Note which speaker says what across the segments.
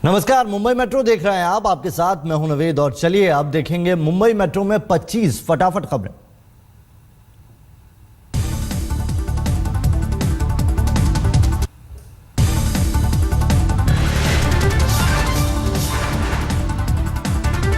Speaker 1: नमस्कार, मुंबई मेट्रो देख रहे हैं आप। आपके साथ मैं हूं नवेद और चलिए अब देखेंगे मुंबई मेट्रो में 25 फटाफट खबरें।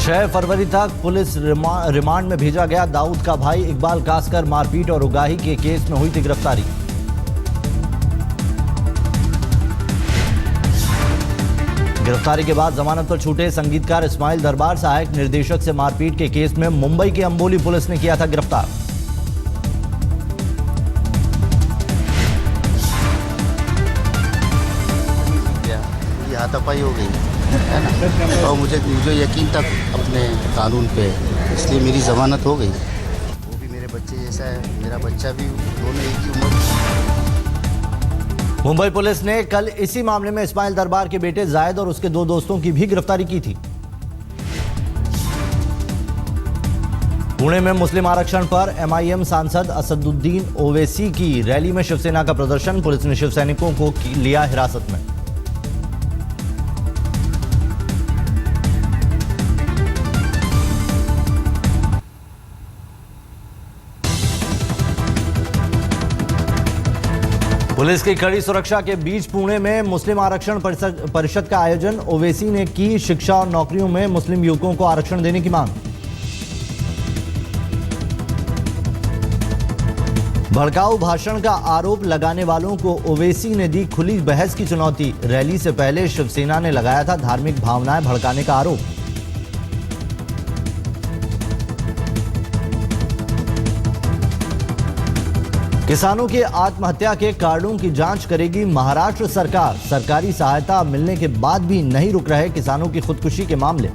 Speaker 1: छह फरवरी तक पुलिस रिमांड में भेजा गया दाऊद का भाई इकबाल कासकर। मारपीट और उगाही के केस में हुई थी गिरफ्तारी। गिरफ्तारी के बाद जमानत पर छूटे संगीतकार इस्माइल दरबार सहायक निर्देशक से मारपीट के केस में मुंबई की अंबोली पुलिस ने किया था गिरफ्तार।
Speaker 2: हाथापाई हो गई है ना, और मुझे यकीन था अपने कानून पे, इसलिए मेरी जमानत हो गई। वो भी मेरे बच्चे जैसा है, मेरा बच्चा भी, दोनों एक ही उम्र।
Speaker 1: मुंबई पुलिस ने कल इसी मामले में इस्माइल दरबार के बेटे जायद और उसके दो दोस्तों की भी गिरफ्तारी की थी। पुणे में मुस्लिम आरक्षण पर एमआईएम सांसद असदुद्दीन ओवैसी की रैली में शिवसेना का प्रदर्शन। पुलिस ने शिव सैनिकों को लिया हिरासत में। पुलिस की कड़ी सुरक्षा के बीच पुणे में मुस्लिम आरक्षण परिषद का आयोजन। ओवैसी ने की शिक्षा और नौकरियों में मुस्लिम युवकों को आरक्षण देने की मांग। भड़काऊ भाषण का आरोप लगाने वालों को ओवैसी ने दी खुली बहस की चुनौती। रैली से पहले शिवसेना ने लगाया था धार्मिक भावनाएं भड़काने का आरोप। किसानों के आत्महत्या के कारणों की जांच करेगी महाराष्ट्र सरकार। सरकारी सहायता मिलने के बाद भी नहीं रुक रहे किसानों की खुदकुशी के मामले।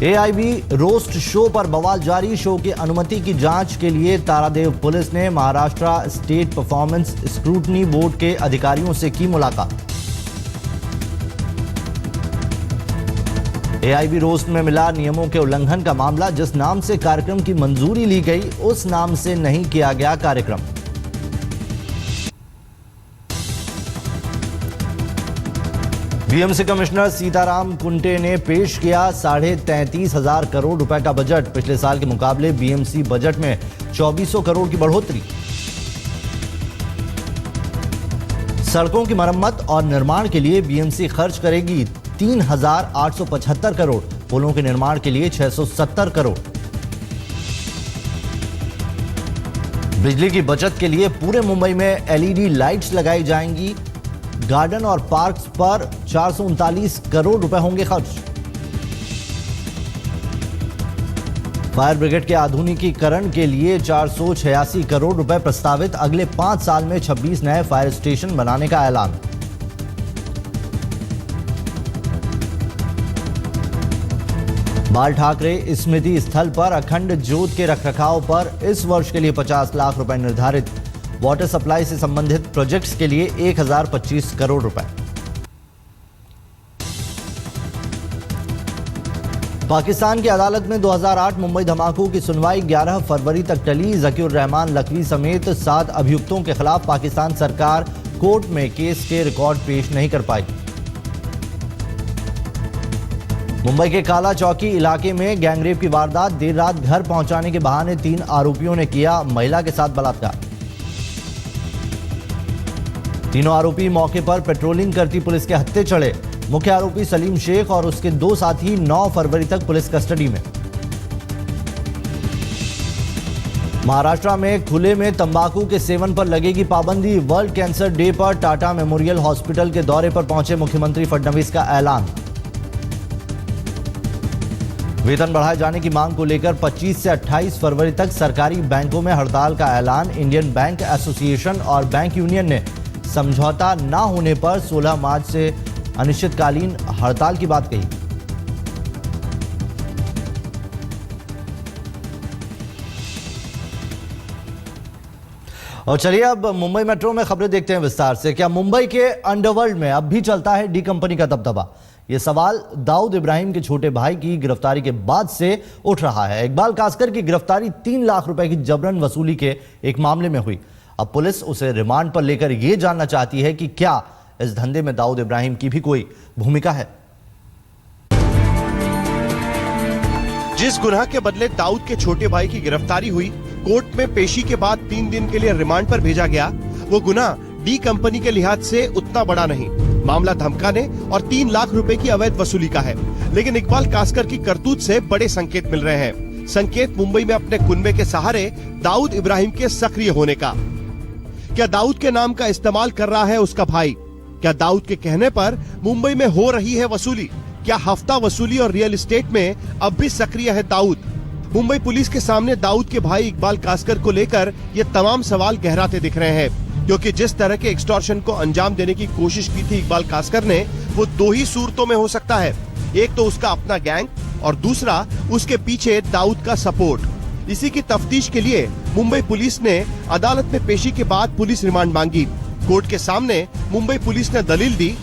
Speaker 1: एआईबी रोस्ट शो पर बवाल जारी। शो की अनुमति की जांच के लिए तारादेव पुलिस ने Maharashtra state performance scrutiny board के अधिकारियों से की मुलाकात। एआईबी रोस्ट में मिला नियमों के उल्लंघन का मामला। जिस नाम से कार्यक्रम की मंजूरी ली गई उस नाम से नहीं किया गया कार्यक्रम। बीएमसी कमिश्नर सीताराम कुंटे ने पेश किया 33,500 करोड़ रुपए का बजट। पिछले साल के मुकाबले बीएमसी बजट में 2400 करोड़ की बढ़ोतरी। सड़कों की मरम्मत और निर्माण के लिए बीएमसी खर्च करेगी 3,875 करोड़। पुलों के निर्माण के लिए 670 करोड़। बिजली की बचत के लिए पूरे मुंबई में एलईडी लाइट्स लगाई जाएंगी। गार्डन और पार्क्स पर 439 करोड़ रुपए होंगे खर्च। फायर ब्रिगेड के आधुनिकीकरण के लिए 486 करोड़ रुपए प्रस्तावित। अगले 5 साल में 26 नए फायर स्टेशन बनाने का ऐलान। बाल ठाकरे स्मृति स्थल पर अखंड ज्योत के रखरखाव पर इस वर्ष के लिए 50 लाख रुपए निर्धारित। वाटर सप्लाई से संबंधित प्रोजेक्ट्स के लिए 1025 करोड़ रुपए। पाकिस्तान की अदालत में 2008 मुंबई धमाकों की सुनवाई 11 फरवरी तक टली। जकीउर रहमान लखवी समेत 7 अभियुक्तों के खिलाफ पाकिस्तान सरकार कोर्ट में केस के रिकॉर्ड पेश नहीं कर पाई। मुंबई के काला चौकी इलाके में गैंगरेप की वारदात। देर रात घर पहुंचाने के बहाने 3 आरोपियों ने किया महिला के साथ बलात्कार। तीनों आरोपी मौके पर पेट्रोलिंग करती पुलिस के हत्थे चढ़े। मुख्य आरोपी सलीम शेख और उसके 2 साथी 9 फरवरी तक पुलिस कस्टडी में। महाराष्ट्र में खुले में तंबाकू के सेवन पर लगेगी पाबंदी। वर्ल्ड कैंसर डे पर टाटा मेमोरियल हॉस्पिटल के दौरे पर पहुंचे मुख्यमंत्री फडणवीस का ऐलान। वेतन बढ़ाए जाने की मांग को लेकर 25 से 28 फरवरी तक सरकारी बैंकों में हड़ताल का ऐलान। इंडियन बैंक एसोसिएशन और बैंक यूनियन ने समझौता न होने पर 16 मार्च से अनिश्चितकालीन हड़ताल की बात कही। और चलिए अब मुंबई मेट्रो में खबरें देखते हैं विस्तार से। क्या मुंबई के अंडरवर्ल्ड में अब भी चलता है डी कंपनी का दबदबा? ये सवाल दाऊद इब्राहिम के छोटे भाई की गिरफ्तारी के बाद से उठ रहा है। इकबाल कासकर की गिरफ्तारी 3 लाख रुपए की जबरन वसूली के एक मामले में हुई। अब पुलिस उसे रिमांड पर लेकर यह जानना चाहती है कि क्या इस धंधे में दाऊद इब्राहिम की भी कोई भूमिका है।
Speaker 3: जिस गुनाह के बदले दाऊद के छोटे भाई की गिरफ्तारी हुई, कोर्ट में पेशी के बाद 3 दिन के लिए रिमांड पर भेजा गया, वो गुनाह डी कंपनी के लिहाज से उतना बड़ा नहीं। मामला धमकाने और 3 लाख रुपए की अवैध वसूली का है। लेकिन इकबाल कासकर की करतूत से बड़े संकेत मिल रहे हैं। संकेत मुंबई में अपने कुनबे के सहारे दाऊद इब्राहिम के सक्रिय होने का। क्या दाऊद के नाम का इस्तेमाल कर रहा है उसका भाई? क्या दाऊद के कहने पर मुंबई में हो रही है वसूली? क्या हफ्ता वसूली और रियल एस्टेट में अब भी सक्रिय है दाऊद? मुंबई पुलिस के सामने दाऊद के भाई इकबाल कासकर को लेकर ये तमाम सवाल गहराते दिख रहे हैं, क्योंकि जिस तरह के एक्सटॉर्शन को अंजाम देने की कोशिश की थी इकबाल कासकर ने, वो 2 ही सूरतों में हो सकता है। एक तो उसका अपना गैंग और दूसरा उसके पीछे दाऊद का सपोर्ट। इसी की तफ्तीश के लिए मुंबई पुलिस ने अदालत में पेशी के बाद पुलिस रिमांड मांगी। कोर्ट के सामने मुंबई पुलिस ने दलील दी,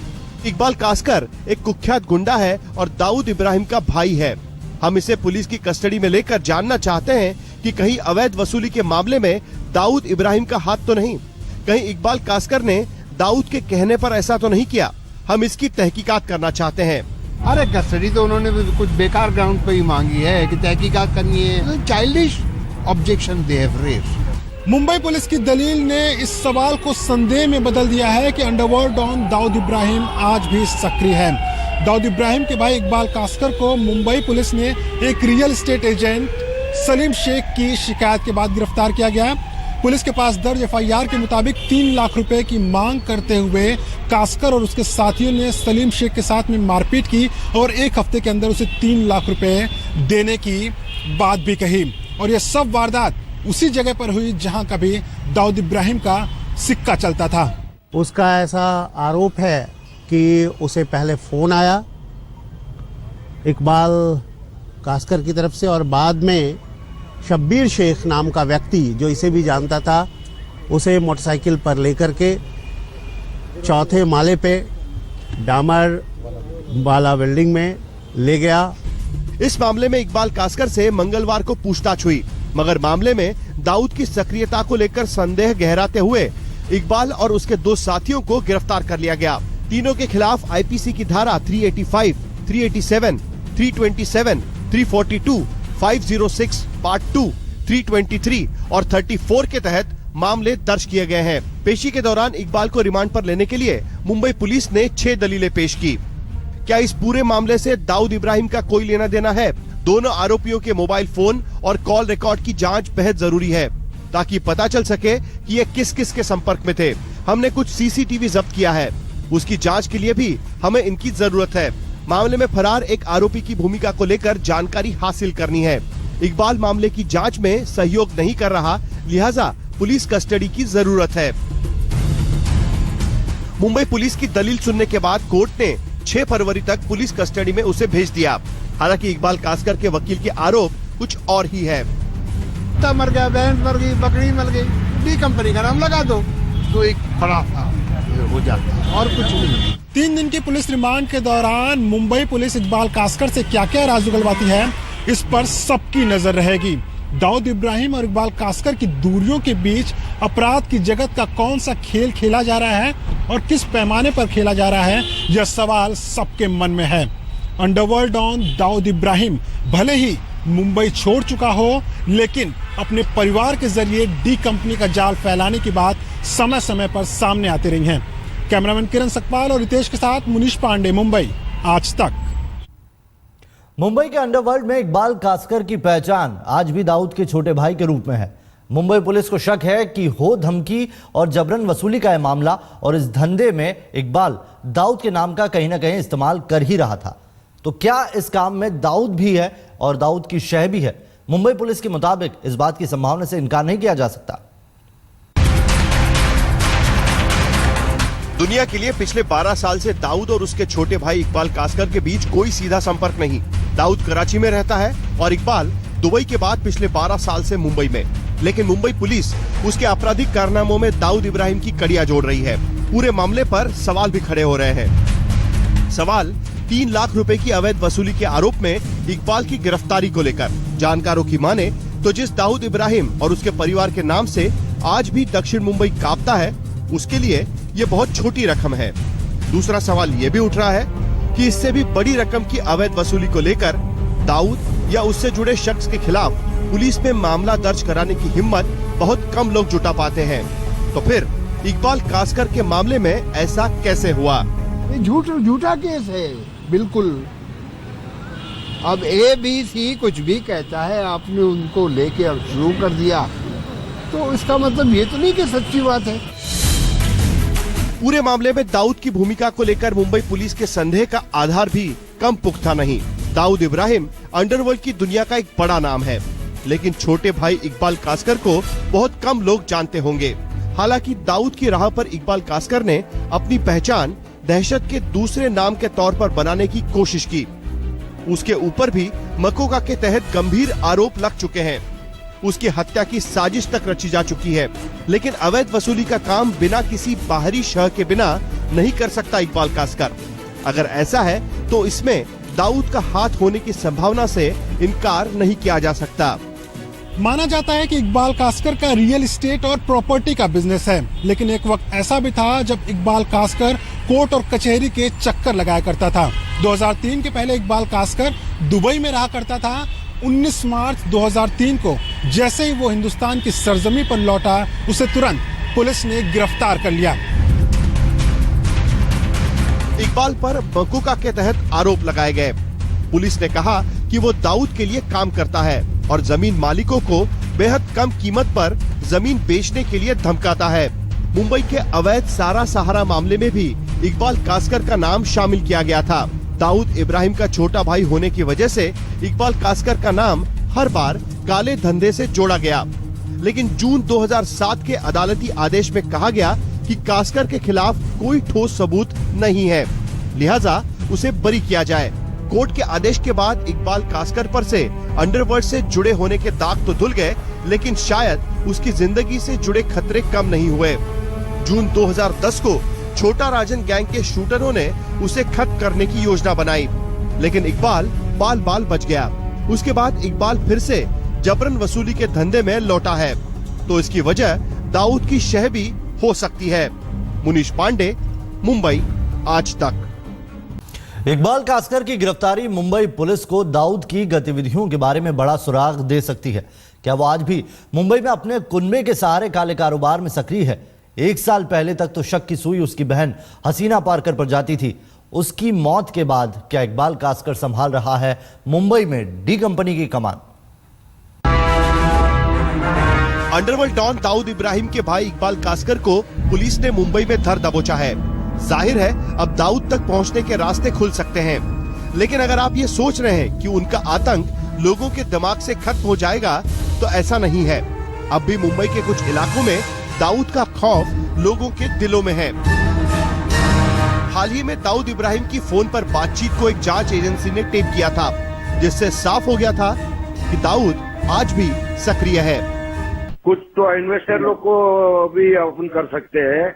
Speaker 3: इकबाल कासकर एक कुख्यात गुंडा है और दाऊद इब्राहिम का भाई है। हम इसे पुलिस की कस्टडी में लेकर जानना चाहते हैं कि कहीं अवैध वसूली के मामले में दाऊद इब्राहिम का हाथ तो नहीं, कहीं इकबाल कासकर ने दाऊद के कहने पर ऐसा तो नहीं किया। हम इसकी तहकीकात करना चाहते हैं।
Speaker 4: अरे कस्टडी तो उन्होंने भी कुछ बेकार ग्राउंड पे ही मांगी है कि तहकीकात करनी है। Childish objection they have raised.
Speaker 5: Mumbai police की दलील ने इस सवाल को संदेह में बदल दिया है कि अंडरवर्ल्ड डॉन दाऊद इब्राहिम आज भी सक्रिय है। दाऊद इब्राहिम के भाई इकबाल कासकर को मुंबई पुलिस ने एक real estate agent Salim Shaikh की शिकायत के बाद गिरफ्तार किया गया। पुलिस के पास दर्ज एफआईआर के मुताबिक 3 लाख रुपए की मांग करते हुए कासकर और उसके साथियों ने सलीम शेख के साथ में मारपीट की और 1 हफ्ते के अंदर उसे 3 लाख रुपए देने की बात भी कही। और ये सब वारदात उसी जगह पर हुई जहां कभी दाऊद इब्राहिम का सिक्का चलता था।
Speaker 4: उसका ऐसा आरोप है कि उसे पहले फोन आया इकबाल कासकर की तरफ से और बाद में शब्बीर शेख नाम का व्यक्ति जो इसे भी जानता था उसे मोटरसाइकिल पर लेकर के 4थे माले पे डामर वाला बिल्डिंग में ले गया।
Speaker 3: इस मामले में इकबाल कासकर से मंगलवार को पूछताछ हुई, मगर मामले में दाऊद की सक्रियता को लेकर संदेह गहराते हुए इकबाल और उसके 2 साथियों को गिरफ्तार कर लिया गया। तीनों के खिलाफ आईपीसी की धारा 385, 387, 327, 342, 506 पार्ट 2, 323 और 34 के तहत मामले दर्ज किए गए हैं। पेशी के दौरान इकबाल को रिमांड पर लेने के लिए मुंबई पुलिस ने 6 दलीलें पेश की। क्या इस पूरे मामले से दाऊद इब्राहिम का कोई लेना देना है? दोनों आरोपियों के मोबाइल फोन और कॉल रिकॉर्ड की जांच बेहद जरूरी है, ताकि पता चल सके कि ये किस किस के संपर्क में थे। हमने कुछ सीसीटीवी जब्त किया है, उसकी जांच के लिए भी हमें इनकी जरूरत है। मामले में फरार एक आरोपी की भूमिका को लेकर जानकारी हासिल करनी है। इकबाल मामले की जांच में सहयोग नहीं कर रहा, लिहाजा पुलिस कस्टडी की जरूरत है। मुंबई पुलिस की दलील सुनने के बाद कोर्ट ने 6 फरवरी तक पुलिस कस्टडी में उसे भेज दिया। हालांकि इकबाल कासकर के वकील के आरोप कुछ और ही है।
Speaker 4: मर गया, भैंस मर गई, बकरी मर गई, डी कंपनी का नाम लगा दो तो एक बड़ा हो जाता और कुछ नहीं।
Speaker 5: 3 दिन की पुलिस रिमांड के दौरान मुंबई पुलिस इकबाल कासकर से क्या क्या राज उगलवाती है, इस पर सबकी नजर रहेगी। दाऊद इब्राहिम और इकबाल कासकर की दूरियों के बीच अपराध की जगत का कौन सा खेल खेला जा रहा है और किस पैमाने पर खेला जा रहा है, यह सवाल सबके मन में है। अंडरवर्ल्ड डॉन दाऊद इब्राहिम भले ही मुंबई छोड़ चुका हो, लेकिन अपने परिवार के जरिए डी कंपनी का जाल फैलाने की बात समय समय पर सामने आती रही है। कैमरामैन किरण सकपाल और रितेश के साथ मुनीश पांडे, मुंबई आज तक।
Speaker 1: मुंबई के अंडरवर्ल्ड में इकबाल कासकर की पहचान आज भी दाऊद के छोटे भाई के रूप में है। मुंबई पुलिस को शक है कि हो धमकी और जबरन वसूली का यह मामला और इस धंधे में इकबाल दाऊद के नाम का कहीं ना कहीं इस्तेमाल कर ही रहा था। तो क्या इस काम में दाऊद भी है और दाऊद की शह भी है? मुंबई पुलिस के मुताबिक इस बात की संभावना से इनकार नहीं किया जा सकता।
Speaker 3: दुनिया के लिए पिछले 12 साल से दाऊद और उसके छोटे भाई इकबाल कासकर के बीच कोई सीधा संपर्क नहीं। दाऊद कराची में रहता है और इकबाल दुबई के बाद पिछले 12 साल से मुंबई में। लेकिन मुंबई पुलिस उसके आपराधिक कारनामों में दाऊद इब्राहिम की कड़ियां जोड़ रही है। पूरे मामले पर सवाल भी खड़े हो रहे हैं। सवाल 3 लाख रुपए की अवैध वसूली के आरोप में इकबाल की गिरफ्तारी को लेकर। जानकारों की माने तो जिस दाऊद इब्राहिम और उसके परिवार के नाम से आज भी दक्षिण मुंबई कांपता है, उसके लिए ये बहुत छोटी रकम है। दूसरा सवाल ये भी उठ रहा है कि इससे भी बड़ी रकम की अवैध वसूली को लेकर दाऊद या उससे जुड़े शख्स के खिलाफ पुलिस में मामला दर्ज कराने की हिम्मत बहुत कम लोग जुटा पाते हैं। तो फिर इकबाल कास्कर के मामले में ऐसा कैसे हुआ?
Speaker 6: ये झूठा केस है बिल्कुल। अब ABC कुछ भी कहता है, आपने उनको लेके अब शुरू कर दिया, तो इसका मतलब ये तो नहीं कि सच्ची बात है।
Speaker 3: पूरे मामले में दाऊद की भूमिका को लेकर मुंबई पुलिस के संदेह का आधार भी कम पुख्ता नहीं। दाऊद इब्राहिम अंडरवर्ल्ड की दुनिया का एक बड़ा नाम है, लेकिन छोटे भाई इकबाल कास्कर को बहुत कम लोग जानते होंगे। हालांकि दाऊद की राह पर इकबाल कास्कर ने अपनी पहचान दहशत के दूसरे नाम के तौर पर बनाने की कोशिश की। उसके ऊपर भी मकोका के तहत गंभीर आरोप लग चुके हैं। उसकी हत्या की साजिश तक रची जा चुकी है, लेकिन अवैध वसूली का काम बिना किसी बाहरी शह के बिना नहीं कर सकता इकबाल कास्कर। अगर ऐसा है तो इसमें दाऊद का हाथ होने की संभावना से इनकार नहीं किया जा सकता।
Speaker 5: माना जाता है कि इकबाल कास्कर का रियल एस्टेट और प्रॉपर्टी का बिजनेस है, लेकिन एक वक्त ऐसा भी था जब इकबाल कास्कर कोर्ट और कचहरी के चक्कर लगाया करता था। 2003 के पहले इकबाल कास्कर दुबई में रहा करता था। 19 मार्च 2003 को जैसे ही वो हिंदुस्तान की सरजमी पर लौटा, उसे तुरंत पुलिस ने गिरफ्तार कर लिया।
Speaker 3: इकबाल पर मकोका के तहत आरोप लगाए गए। पुलिस ने कहा कि वो दाऊद के लिए काम करता है और जमीन मालिकों को बेहद कम कीमत पर जमीन बेचने के लिए धमकाता है। मुंबई के अवैध सारा सहारा मामले में भी इकबाल कास्कर का नाम शामिल किया गया था। दाऊद इब्राहिम का छोटा भाई होने की वजह से इकबाल कास्कर का नाम हर बार काले धंधे से जोड़ा गया, लेकिन जून 2007 के अदालती आदेश में कहा गया कि कास्कर के खिलाफ कोई ठोस सबूत नहीं है, लिहाजा उसे बरी किया जाए। कोर्ट के आदेश के बाद इकबाल कास्कर पर से अंडरवर्ल्ड से जुड़े होने के दाग तो धुल गए, लेकिन शायद उसकी जिंदगी से जुड़े खतरे कम नहीं हुए। जून 2010 को छोटा राजन गैंग के शूटरों ने उसे खत्म करने की योजना बनाई, लेकिन इकबाल बाल बाल बच गया। उसके बाद इकबाल फिर से जबरन वसूली के धंधे में लौटा है, तो इसकी वजह दाऊद की शह भी हो सकती है। मुनीश पांडे, मुंबई आज तक।
Speaker 1: इकबाल कास्कर की गिरफ्तारी मुंबई पुलिस को दाऊद की गतिविधियों के बारे में बड़ा सुराग दे सकती है। क्या वो आज भी मुंबई में अपने कुनबे के सहारे काले कारोबार में सक्रिय है? 1 साल पहले तक तो शक की सुई उसकी बहन हसीना पारकर पर जाती थी। उसकी मौत के बाद क्या इकबाल कास्कर संभाल रहा है मुंबई में डी कंपनी की कमान?
Speaker 3: अंडरवर्ल्ड डॉन दाऊद इब्राहिम के भाई इकबाल कास्कर को पुलिस ने मुंबई में धर दबोचा है। जाहिर है अब दाऊद तक पहुंचने के रास्ते खुल सकते हैं, लेकिन अगर आप ये सोच रहे हैं कि उनका आतंक लोगों के दिमाग से खत्म हो जाएगा, तो ऐसा नहीं है। अब भी मुंबई के कुछ इलाकों में दाऊद का खौफ लोगों के दिलों में है। हाल ही में दाऊद इब्राहिम की फोन पर बातचीत को एक जांच एजेंसी ने टेप किया था, जिससे साफ हो गया था कि दाऊद आज भी सक्रिय है।
Speaker 7: कुछ तो इन्वेस्टर लोग को भी ओपन कर सकते हैं,